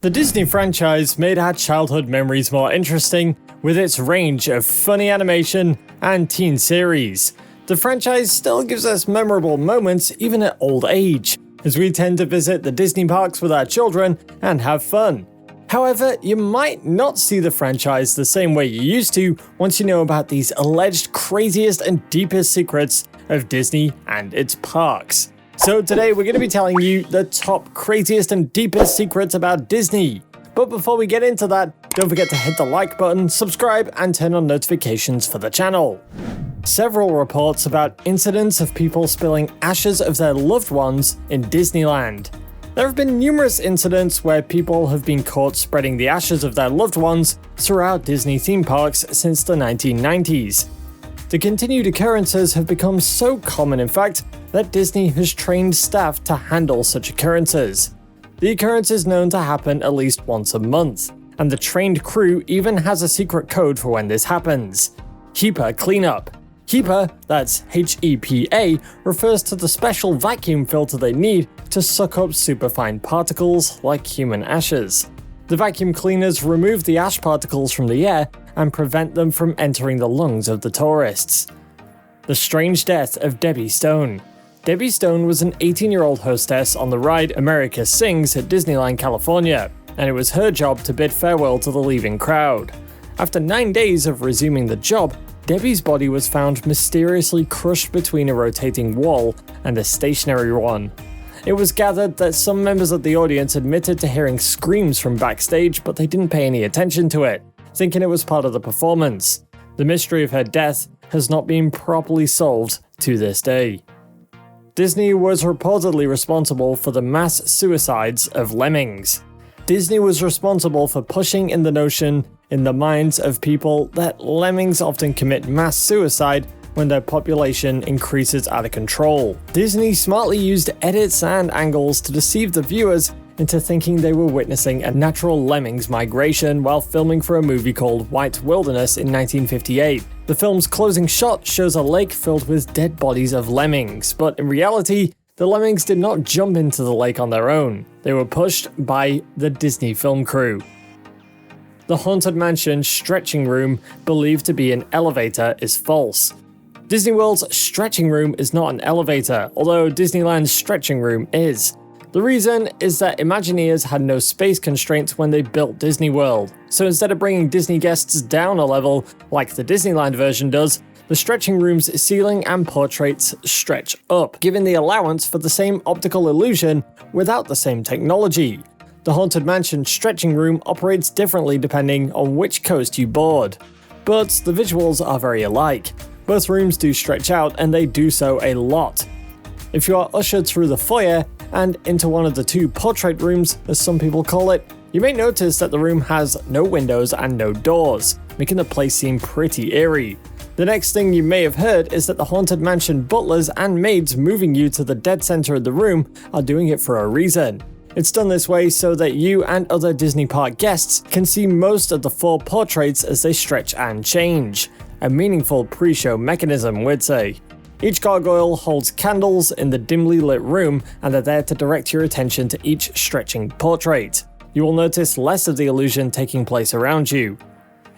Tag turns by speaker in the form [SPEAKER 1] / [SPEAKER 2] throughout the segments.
[SPEAKER 1] The Disney franchise made our childhood memories more interesting with its range of funny animation and teen series. The franchise still gives us memorable moments even at old age, as we tend to visit the Disney parks with our children and have fun. However, you might not see the franchise the same way you used to once you know about these alleged craziest and deepest secrets of Disney and its parks. So today we're going to be telling you the top craziest and deepest secrets about Disney. But before we get into that, don't forget to hit the like button, subscribe, and turn on notifications for the channel. Several reports about incidents of people spilling ashes of their loved ones in Disneyland. There have been numerous incidents where people have been caught spreading the ashes of their loved ones throughout Disney theme parks since the 1990s. The continued occurrences have become so common, in fact, that Disney has trained staff to handle such occurrences. The occurrence is known to happen at least once a month, and the trained crew even has a secret code for when this happens. HEPA cleanup. HEPA, that's H-E-P-A, refers to the special vacuum filter they need to suck up superfine particles like human ashes. The vacuum cleaners remove the ash particles from the air and prevent them from entering the lungs of the tourists. The strange death of Debbie Stone. Debbie Stone was an 18-year-old hostess on the ride America Sings at Disneyland, California, and it was her job to bid farewell to the leaving crowd. After 9 days of resuming the job, Debbie's body was found mysteriously crushed between a rotating wall and a stationary one. It was gathered that some members of the audience admitted to hearing screams from backstage, but they didn't pay any attention to it, thinking it was part of the performance. The mystery of her death has not been properly solved to this day. Disney was reportedly responsible for the mass suicides of lemmings. Disney was responsible for pushing in the notion in the minds of people that lemmings often commit mass suicide when their population increases out of control. Disney smartly used edits and angles to deceive the viewers into thinking they were witnessing a natural lemmings migration while filming for a movie called White Wilderness in 1958. The film's closing shot shows a lake filled with dead bodies of lemmings, but in reality, the lemmings did not jump into the lake on their own. They were pushed by the Disney film crew. The Haunted Mansion stretching room, believed to be an elevator, is false. Disney World's stretching room is not an elevator, although Disneyland's stretching room is. The reason is that Imagineers had no space constraints when they built Disney World, so instead of bringing Disney guests down a level like the Disneyland version does, the stretching room's ceiling and portraits stretch up, giving the allowance for the same optical illusion without the same technology. The Haunted Mansion stretching room operates differently depending on which coast you board, but the visuals are very alike. Both rooms do stretch out, and they do so a lot. If you are ushered through the foyer and into one of the two portrait rooms, as some people call it, you may notice that the room has no windows and no doors, making the place seem pretty eerie. The next thing you may have heard is that the Haunted Mansion butlers and maids moving you to the dead center of the room are doing it for a reason. It's done this way so that you and other Disney park guests can see most of the four portraits as they stretch and change. A meaningful pre-show mechanism, we'd say. Each gargoyle holds candles in the dimly lit room and are there to direct your attention to each stretching portrait. You will notice less of the illusion taking place around you.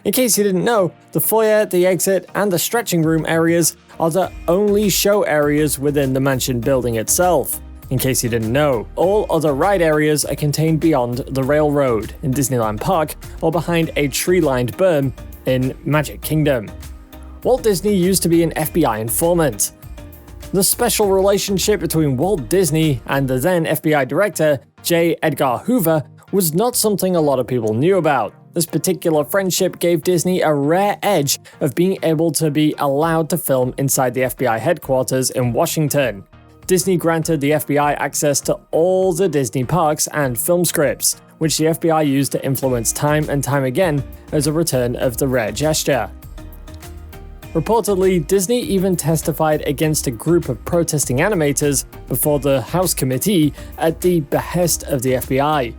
[SPEAKER 1] In case you didn't know, the foyer, the exit, and the stretching room areas are the only show areas within the mansion building itself. In case you didn't know, all other ride areas are contained beyond the railroad in Disneyland Park or behind a tree-lined berm in Magic Kingdom. Walt Disney used to be an FBI informant. The special relationship between Walt Disney and the then FBI director, J. Edgar Hoover, was not something a lot of people knew about. This particular friendship gave Disney a rare edge of being able to be allowed to film inside the FBI headquarters in Washington. Disney granted the FBI access to all the Disney parks and film scripts, which the FBI used to influence time and time again as a return of the rare gesture. Reportedly, Disney even testified against a group of protesting animators before the House Committee at the behest of the FBI.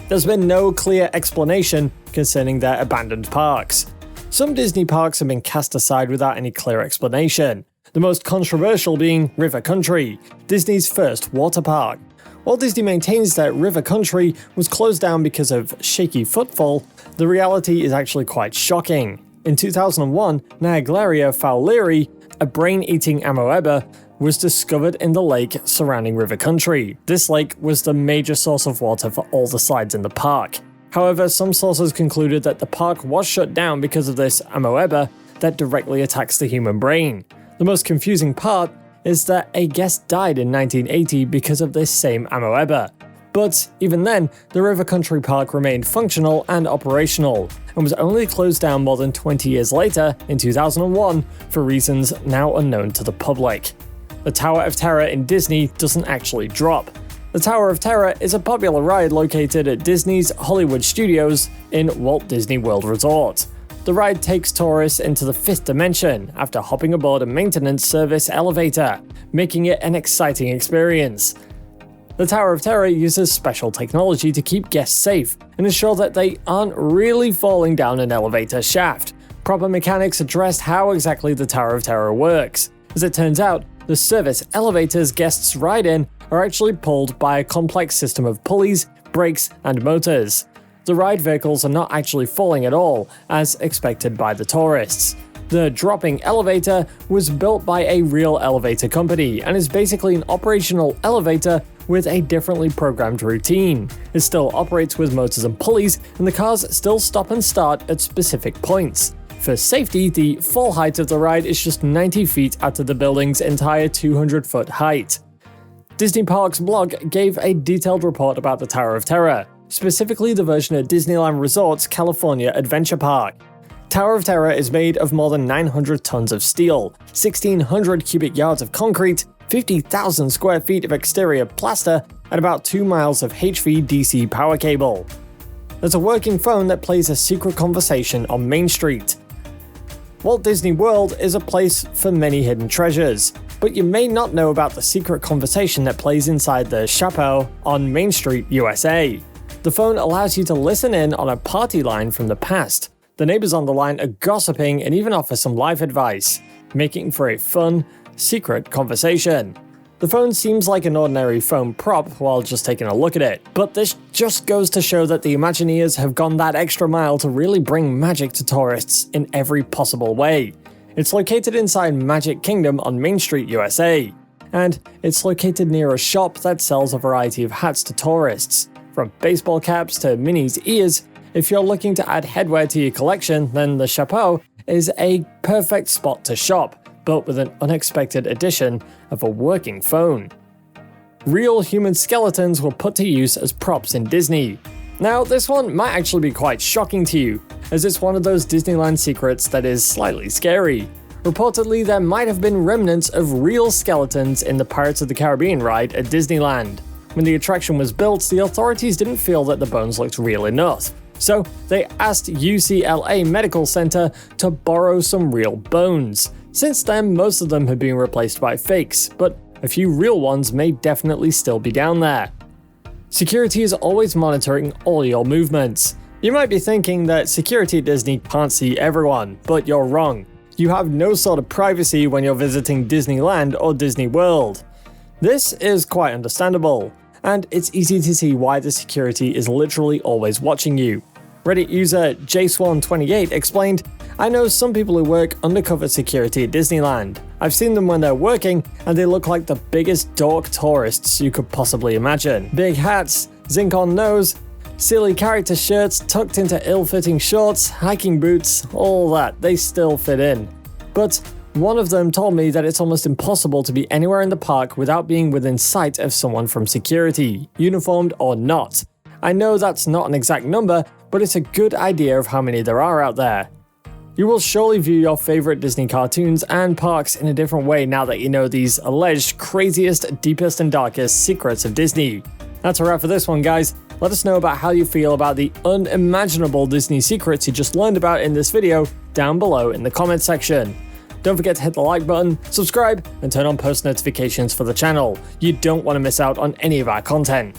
[SPEAKER 1] There's been no clear explanation concerning their abandoned parks. Some Disney parks have been cast aside without any clear explanation, the most controversial being River Country, Disney's first water park. While Disney maintains that River Country was closed down because of shaky footfall, the reality is actually quite shocking. In 2001, Naegleria fowleri, a brain-eating amoeba, was discovered in the lake surrounding River Country. This lake was the major source of water for all the slides in the park. However, some sources concluded that the park was shut down because of this amoeba that directly attacks the human brain. The most confusing part is that a guest died in 1980 because of this same amoeba. But even then, the River Country Park remained functional and operational, and was only closed down more than 20 years later, in 2001, for reasons now unknown to the public. The Tower of Terror in Disney doesn't actually drop. The Tower of Terror is a popular ride located at Disney's Hollywood Studios in Walt Disney World Resort. The ride takes tourists into the fifth dimension after hopping aboard a maintenance service elevator, making it an exciting experience. The Tower of Terror uses special technology to keep guests safe and ensure that they aren't really falling down an elevator shaft. Proper mechanics addressed how exactly the Tower of Terror works. As it turns out, the service elevators guests ride in are actually pulled by a complex system of pulleys, brakes, and motors. The ride vehicles are not actually falling at all, as expected by the tourists. The dropping elevator was built by a real elevator company and is basically an operational elevator with a differently programmed routine. It still operates with motors and pulleys, and the cars still stop and start at specific points. For safety, the fall height of the ride is just 90 feet out of the building's entire 200-foot height. Disney Parks blog gave a detailed report about the Tower of Terror, specifically the version at Disneyland Resort's California Adventure Park. Tower of Terror is made of more than 900 tons of steel, 1,600 cubic yards of concrete, 50,000 square feet of exterior plaster, and about 2 miles of HVDC power cable. There's a working phone that plays a secret conversation on Main Street. Walt Disney World is a place for many hidden treasures, but you may not know about the secret conversation that plays inside the Chapeau on Main Street, USA. The phone allows you to listen in on a party line from the past. The neighbors on the line are gossiping and even offer some life advice, making for a fun, secret conversation. The phone seems like an ordinary phone prop while just taking a look at it, but this just goes to show that the Imagineers have gone that extra mile to really bring magic to tourists in every possible way. It's located inside Magic Kingdom on Main Street, USA, and it's located near a shop that sells a variety of hats to tourists. From baseball caps to Minnie's ears, if you're looking to add headwear to your collection, then the Chapeau is a perfect spot to shop, but with an unexpected addition of a working phone. Real human skeletons were put to use as props in Disney. Now, this one might actually be quite shocking to you, as it's one of those Disneyland secrets that is slightly scary. Reportedly, there might have been remnants of real skeletons in the Pirates of the Caribbean ride at Disneyland. When the attraction was built, the authorities didn't feel that the bones looked real enough. So they asked UCLA Medical Center to borrow some real bones. Since then, most of them have been replaced by fakes, but a few real ones may definitely still be down there. Security is always monitoring all your movements. You might be thinking that security at Disney can't see everyone, but you're wrong. You have no sort of privacy when you're visiting Disneyland or Disney World. This is quite understandable, and it's easy to see why the security is literally always watching you. Reddit user JSwan28 explained, "I know some people who work undercover security at Disneyland. I've seen them when they're working, and they look like the biggest dork tourists you could possibly imagine. Big hats, zinc on nose, silly character shirts tucked into ill-fitting shorts, hiking boots, all that, they still fit in. But one of them told me that it's almost impossible to be anywhere in the park without being within sight of someone from security, uniformed or not. I know that's not an exact number, but it's a good idea of how many there are out there." You will surely view your favorite Disney cartoons and parks in a different way now that you know these alleged craziest, deepest and darkest secrets of Disney. That's a wrap for this one, guys. Let us know about how you feel about the unimaginable Disney secrets you just learned about in this video down below in the comments section. Don't forget to hit the like button, subscribe, and turn on post notifications for the channel. You don't want to miss out on any of our content.